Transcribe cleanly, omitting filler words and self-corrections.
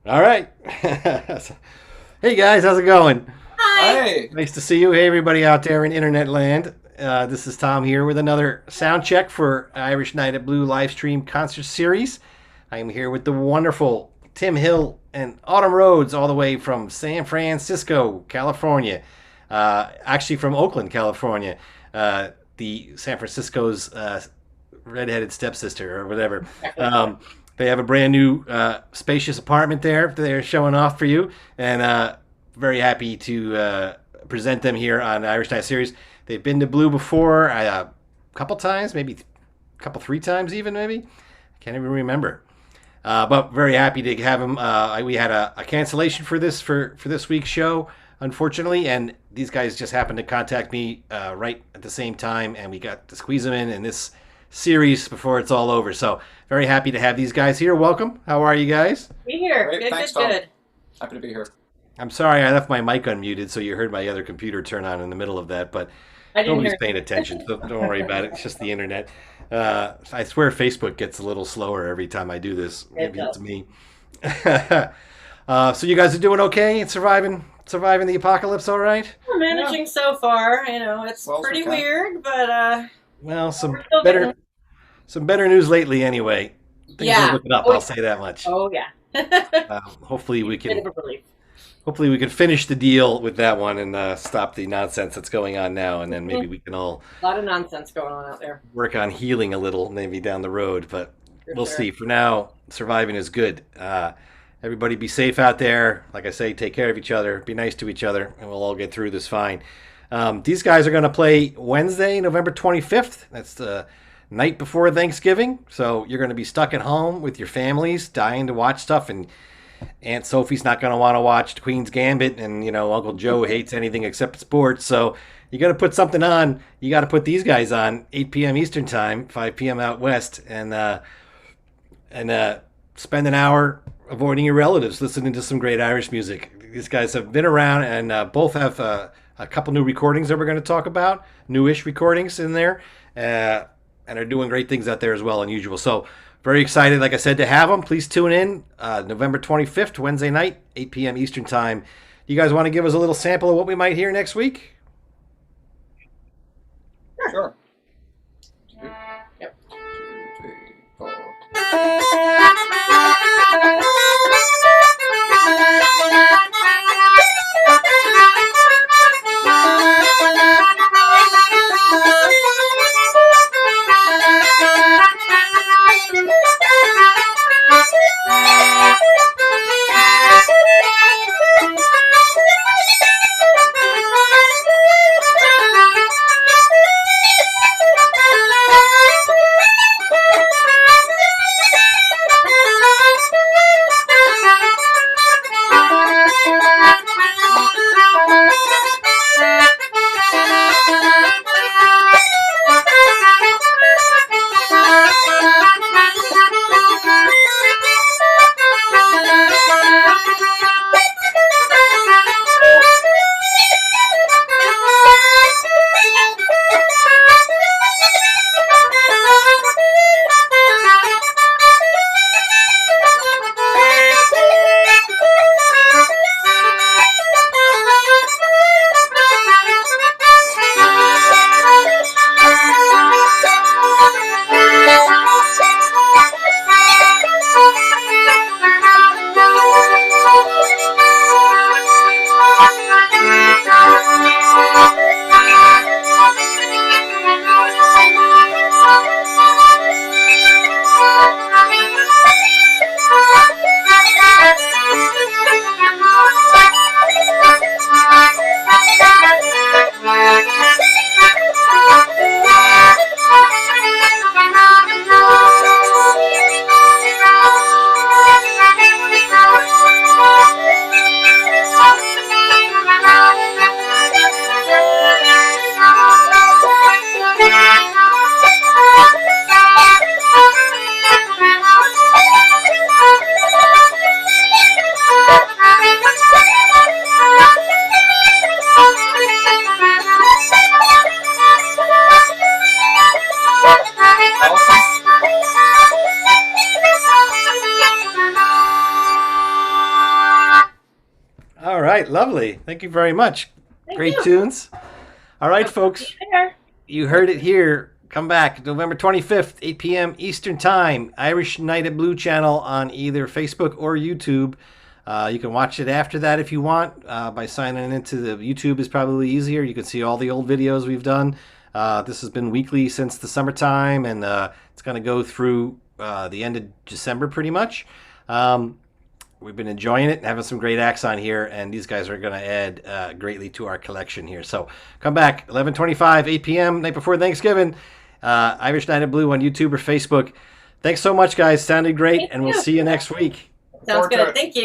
All right. Hey guys, how's it going? Hi. Hey. Nice to see you. Hey everybody out there in internet land. This is Tom here with another sound check for Irish Night at Blue Livestream concert series. I am here with the wonderful Tim Hill and Autumn Rhodes, all the way from San Francisco, California. Actually from Oakland, California. The San Francisco's redheaded stepsister or whatever. They have a brand new spacious apartment there they're showing off for you, and very happy to present them here on Irish Night Series. They've been to Blue before a couple times, maybe a couple, 3 times even, maybe. I can't even remember. But very happy to have them. We had a cancellation for this week's show, unfortunately, and these guys just happened to contact me right at the same time, and we got to squeeze them in this series before it's all over. So very happy to have these guys here. Welcome. How are you guys? Be here. Great. Good, Thanks, good, Tom. good. Happy to be here. I'm sorry I left my mic unmuted, so you heard my other computer turn on in the middle of that, but I didn't nobody's hear. paying attention, so don't worry about it. It's just the internet. I swear Facebook gets a little slower every time I do this. Maybe it's me. So you guys are doing okay and surviving the apocalypse all right? We're managing so far. You know, it's Well, pretty okay. weird, but Well, we're still getting. some better news lately anyway. Things Yeah. are looking up, Oh, I'll say that much. Oh yeah. Hopefully we Bit can of a relief. hopefully we can finish the deal with that one and stop the nonsense that's going on now, and then maybe we can all A lot of nonsense going on out there. work on healing a little maybe down the road, but For we'll sure. see. For now, surviving is good. Everybody be safe out there. Like I say, take care of each other, be nice to each other, and we'll all get through this fine. These guys are going to play Wednesday, November 25th. That's the night before Thanksgiving. So you're going to be stuck at home with your families, dying to watch stuff, and Aunt Sophie's not going to want to watch Queen's Gambit, and Uncle Joe hates anything except sports. So you got to put something on. You got to put these guys on 8 p.m. Eastern time, 5 p.m. out west, and spend an hour avoiding your relatives, listening to some great Irish music. These guys have been around, and both have a couple new recordings that we're going to talk about, newish recordings in there, and are doing great things out there as well, unusual. So very excited, like I said, to have them. Please tune in November 25th, Wednesday night, 8 p.m. Eastern time. You guys want to give us a little sample of what we might hear next week? Sure. Yep. 2, 3, 4. Lovely. Thank you very much. Thank Great you. tunes. All right, folks. There. You heard it here. Come back November 25th, 8 p.m. Eastern Time. Irish Night at Blue channel on either Facebook or YouTube. You can watch it after that if you want. By signing into the YouTube is probably easier. You can see all the old videos we've done. This has been weekly since the summertime, and it's going to go through the end of December pretty much. We've been enjoying it and having some great acts on here, and these guys are going to add greatly to our collection here. So come back, 11:25, 8 p.m., night before Thanksgiving. Irish Night at Blue on YouTube or Facebook. Thanks so much, guys. Sounded great, Thank and we'll you. see you next week. Sounds Forward to good. it. Thank you.